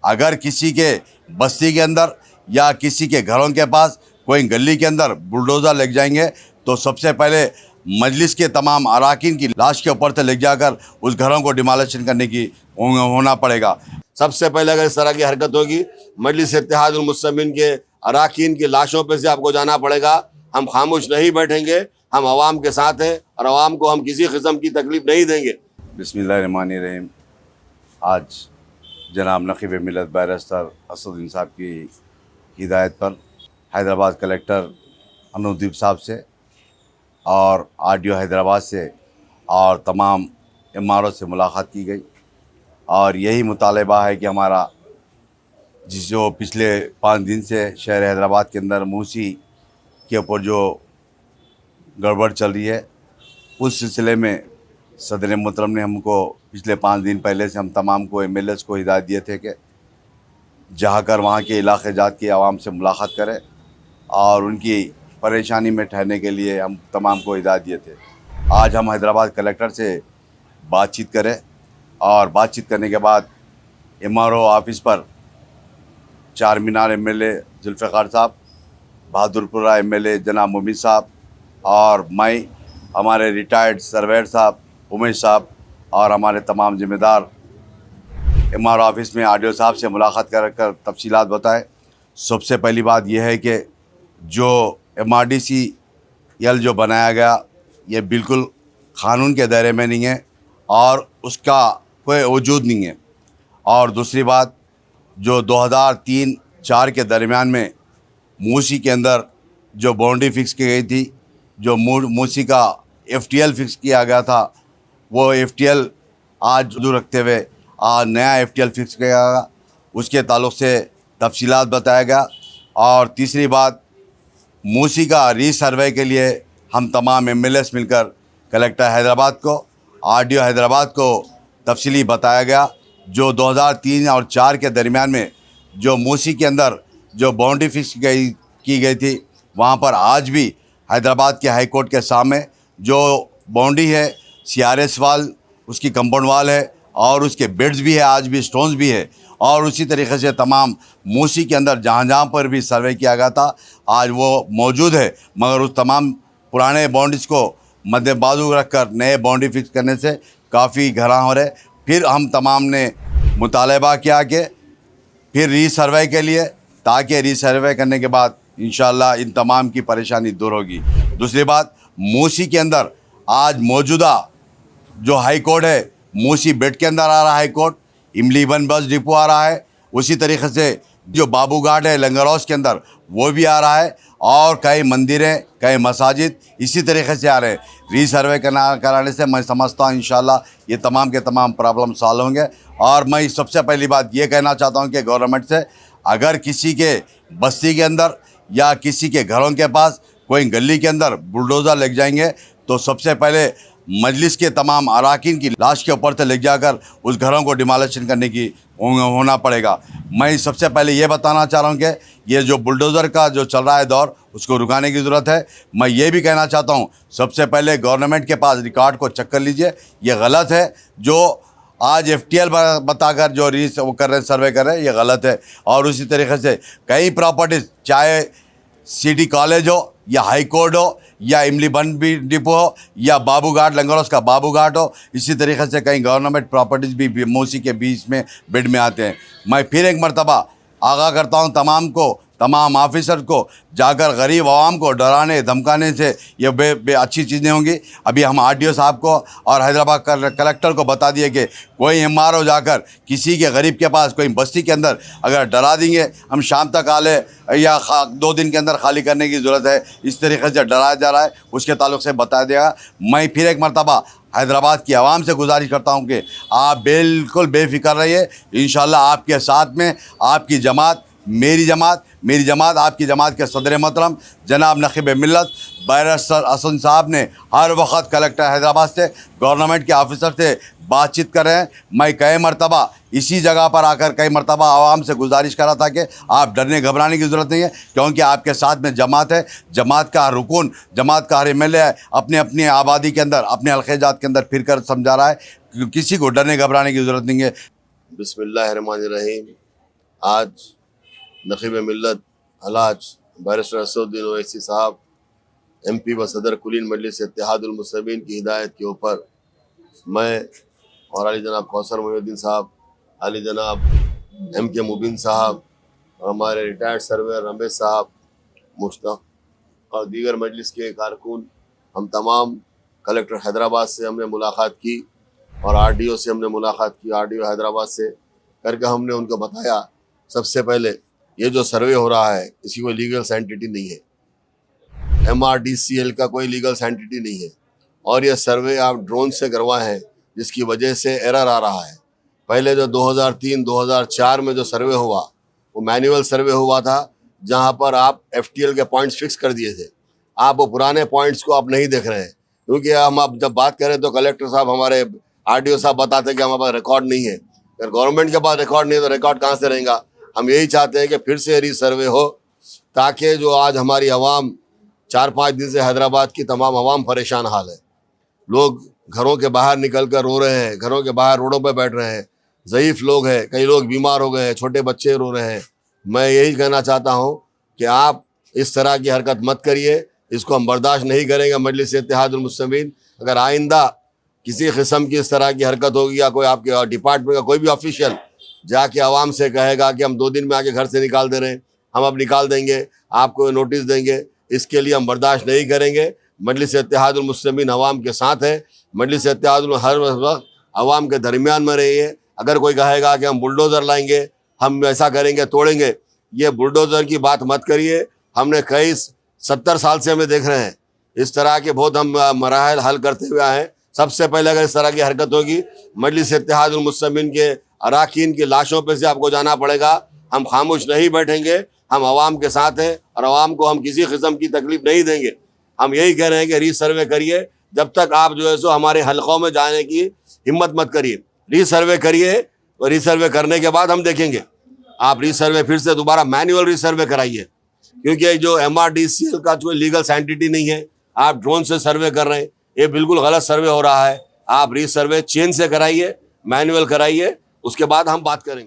अगर किसी के बस्ती के अंदर या किसी के घरों के पास कोई गली के अंदर बुलडोज़र लग जाएंगे तो सबसे पहले मजलिस के तमाम अराकीन की लाश के ऊपर से ले जाकर उस घरों को डिमोलिशन करने की होना पड़ेगा। सबसे पहले अगर इस तरह की हरकत होगी, मजलिस इत्तेहादुल मुस्लिमीन के अराकीन की लाशों पे से आपको जाना पड़ेगा। हम खामोश नहीं बैठेंगे, हम आवाम के साथ हैं और आवाम को हम किसी किस्म की तकलीफ नहीं देंगे। बिस्मिल्लाहिर्रहमानिर्रहीम। आज जनाब नक़ीब मिल्लत बैरिस्टर असदुद्दीन साहब की हिदायत पर हैदराबाद कलेक्टर अनुदीप साहब से और आरडीओ हैदराबाद से और तमाम इमारत से मुलाकात की गई और यही मुतालबा है कि हमारा जो पिछले 5 दिन से शहर हैदराबाद के अंदर मूसी के ऊपर जो गड़बड़ चल रही है, उस सिलसिले में सदर मोहतरम ने हमको पिछले 5 दिन पहले से हम तमाम को एमएलएस को हिदायत दिए थे कि जाकर वहाँ के इलाके जात की आवाम से मुलाकात करें और उनकी परेशानी में ठहरने के लिए हम तमाम को हिदायत दिए थे। आज हम हैदराबाद कलेक्टर से बातचीत करें और बातचीत करने के बाद एमआरओ ऑफिस पर चार मीनार एमएलए जुल्फ़िकार साहब, बहादुरपुरा एमएलए जनाब मोमिन साहब और मैं, हमारे रिटायर्ड सर्वेयर साहब उमेश साहब और हमारे तमाम ज़िम्मेदार एमआरओ ऑफिस में आरडीओ साहब से मुलाकात कर तफसीलात बताए। सबसे पहली बात यह है कि जो MRDCL जो बनाया गया ये बिल्कुल क़ानून के दायरे में नहीं है और उसका कोई वजूद नहीं है। और दूसरी बात, जो 2003-04 के दरमियान में मूसी के अंदर जो बाउंड्री फिक्स की गई थी, जो मूसी का FTL फिक्स किया गया था, वो FTL आज जो रखते हुए आज नया FTL फिक्स किया गया, उसके ताल्लुक़ से तफसीलात बताया गया। और तीसरी बात, मूसी का रीसर्वे के लिए हम तमाम MLAs मिलकर कलेक्टर हैदराबाद को, आरडीओ हैदराबाद को तफसीली बताया गया। जो 2003 और 4 के दरमियान में जो मूसी के अंदर जो बाउंड्री फिक्स की गई थी, वहाँ पर आज भी हैदराबाद के हाई कोर्ट के सामने जो बाउंड्री है, CRS वाल, उसकी कंपाउंड वाल है और उसके बेड्स भी है, आज भी स्टोन्स भी है। और उसी तरीके से तमाम मूसी के अंदर जहाँ जहाँ पर भी सर्वे किया गया था आज वो मौजूद है, मगर उस तमाम पुराने बाउंड्रीज को मद्देबाजू रख कर नए बाउंड्री फिक्स करने से काफ़ी घरा हो रहे। फिर हम तमाम ने मुतालबा किया कि फिर रीसर्वे के लिए, ताकि रीसर्वे करने के बाद इंशाअल्लाह इन तमाम की परेशानी दूर होगी। दूसरी बात, मूसी के अंदर आज मौजूदा जो हाई कोर्ट है, मूसी बेड के अंदर आ रहा है हाई कोर्ट, इमली बन बस डिपो आ रहा है, उसी तरीके से जो बाबू घाट है लंगर हाउस के अंदर वो भी आ रहा है और कई मंदिरें, कई मसाजिद इसी तरीके से आ रहे हैं। रीसर्वे कराने से मैं समझता हूँ इंशाअल्लाह ये तमाम के तमाम प्रॉब्लम सॉल्व होंगे। और मैं सबसे पहली बात ये कहना चाहता हूँ कि गवर्नमेंट से, अगर किसी के बस्ती के अंदर या किसी के घरों के पास कोई गली के अंदर बुलडोज़र लग जाएंगे तो सबसे पहले मजलिस के तमाम अराकीन की लाश के ऊपर से ले जाकर उस घरों को डिमोलिशन करने की होना पड़ेगा। मैं सबसे पहले ये बताना चाह रहा हूँ कि ये जो बुलडोज़र का जो चल रहा है दौर, उसको रुकाने की ज़रूरत है। मैं ये भी कहना चाहता हूँ, सबसे पहले गवर्नमेंट के पास रिकॉर्ड को चेक कर लीजिए। ये गलत है जो आज FTL बताकर जो वो कर रहे हैं, सर्वे कर रहे हैं, ये गलत है। और उसी तरीके से कई प्रॉपर्टीज़, चाहे सिटी कॉलेज हो या हाई कोर्ट हो या इमली बन भी डिपो हो या बाबू घाट लंगर हाउस का बाबू घाट हो, इसी तरीके से कई गवर्नमेंट प्रॉपर्टीज़ भी मूसी के बीच में बेड में आते हैं। मैं फिर एक मरतबा आगाह करता हूं तमाम को, तमाम ऑफिसर को, जाकर गरीब आवाम को डराने धमकाने से ये अच्छी चीज़ें होंगी। अभी हम आरडीओ साहब को और हैदराबाद कलेक्टर को बता दिए कि कोई MRO जाकर किसी के गरीब के पास कोई बस्ती के अंदर अगर डरा देंगे, हम शाम तक आले या 2 दिन के अंदर खाली करने की ज़रूरत है, इस तरीके से डराया जा रहा है, उसके ताल्लुक़ से बता देगा। मैं फिर एक मरतबा हैदराबाद की आवाम से गुजारिश करता हूँ कि आप बिल्कुल बेफिक्र रहिए। इंशाअल्लाह आपके साथ में आपकी जमात, मेरी जमात आपकी जमात के सदर मोहतरम जनाब नक़ीब मिल्लत बैरिस्टर असद साहब ने हर वक्त कलेक्टर हैदराबाद से, गवर्नमेंट के ऑफिसर से बातचीत कर रहे हैं। मैं कई मरतबा इसी जगह पर आकर कई मरतबा आवाम से गुजारिश करा था कि आप डरने घबराने की ज़रूरत नहीं है, क्योंकि आपके साथ में जमात है। जमात का हर रुकन, जमात का हर MLA अपने अपनी आबादी के अंदर, अपने हल्क़े-जात के अंदर फिर कर समझा रहा है, किसी को डरने घबराने की ज़रूरत नहीं है। बिस्मिल्लाहिर्रहमानिर्रहीम। आज नकीब मिल्लत हलाज बैरिस्टर असदुद्दीन ओवैसी साहब MP व सदर कुलीन मजलिस इत्तेहादुल मुस्लिमीन की हिदायत के ऊपर मैं और अली जनाब कौसर मोहिउद्दीन साहब, अली जनाब MK मुबीन साहब, हमारे रिटायर्ड सर्वेयर रमेश साहब, मुश्ताक और दीगर मजलिस के कारकुन, हम तमाम कलेक्टर हैदराबाद से हमने मुलाकात की और RDO से हमने मुलाकात की। RDO हैदराबाद से करके हमने उनको बताया, सबसे पहले ये जो सर्वे हो रहा है इसकी कोई लीगल सैंटिटी नहीं है, MRDCL का कोई लीगल सैंटिटी नहीं है, और ये सर्वे आप ड्रोन से करवाए हैं जिसकी वजह से एरर आ रहा है। पहले जो 2003-2004 में जो सर्वे हुआ वो मैनुअल सर्वे हुआ था, जहां पर आप FTL के पॉइंट्स फिक्स कर दिए थे। आप वो पुराने पॉइंट्स को आप नहीं देख रहे हैं, क्योंकि हम अब जब बात करें तो कलेक्टर साहब, हमारे RDO साहब बताते हैं कि हमारे पास रिकॉर्ड नहीं है। अगर गवर्नमेंट के पास रिकॉर्ड नहीं है तो रिकॉर्ड कहाँ से रहेगा। हम यही चाहते हैं कि फिर से रीसर्वे हो, ताकि जो आज हमारी आवाम 4-5 दिन से हैदराबाद की तमाम आवाम परेशान हाल है। लोग घरों के बाहर निकल कर रो रहे हैं, घरों के बाहर रोडों पर बैठ रहे हैं, ज़ईफ़ लोग हैं, कई लोग बीमार हो गए हैं, छोटे बच्चे रो रहे हैं। मैं यही कहना चाहता हूँ कि आप इस तरह की हरकत मत करिए, इसको हम बर्दाश्त नहीं करेंगे। मजलिस इत्तेहादुल मुस्लिमीन, अगर आइंदा किसी किस्म की इस तरह की हरकत होगी या कोई आपके डिपार्टमेंट का कोई भी ऑफिशियल जाके आवाम से कहेगा कि हम 2 दिन में आके घर से निकाल दे रहे हैं, हम अब निकाल देंगे, आपको नोटिस देंगे, इसके लिए हम बर्दाश्त नहीं करेंगे। मजलिस इत्तेहादुल मुस्लिमीन अवाम के साथ है। मजलिस इत्तेहादुल हर वक्त अवाम के दरमियान में रही है। अगर कोई कहेगा कि हम बुलडोज़र लाएंगे, हम ऐसा करेंगे, तोड़ेंगे, ये बुलडोज़र की बात मत करिए। हमने कई 70 साल से हमें देख रहे हैं, इस तरह के बहुत हम मराहल हल करते हुए आए हैं। सबसे पहले अगर इस तरह की हरकत होगी, मजलिस इत्तेहादुल मुस्लिमीन के अराकीन की लाशों पे से आपको जाना पड़ेगा। हम खामोश नहीं बैठेंगे, हम आवाम के साथ हैं और आवाम को हम किसी किस्म की तकलीफ नहीं देंगे। हम यही कह रहे हैं कि रीसर्वे करिए, जब तक आप जो है सो हमारे हलकों में जाने की हिम्मत मत करिए। रीसर्वे करिए और रीसर्वे करने के बाद हम देखेंगे। आप रीसर्वे फिर से दोबारा मैनुअल रीसर्वे कराइए, क्योंकि जो MRDCL का कोई लीगल सैंटिटी नहीं है, आप ड्रोन से सर्वे कर रहे हैं, ये बिल्कुल गलत सर्वे हो रहा है। आप रीसर्वे चेन से कराइए, मैनुअल कराइए, उसके बाद हम बात करेंगे।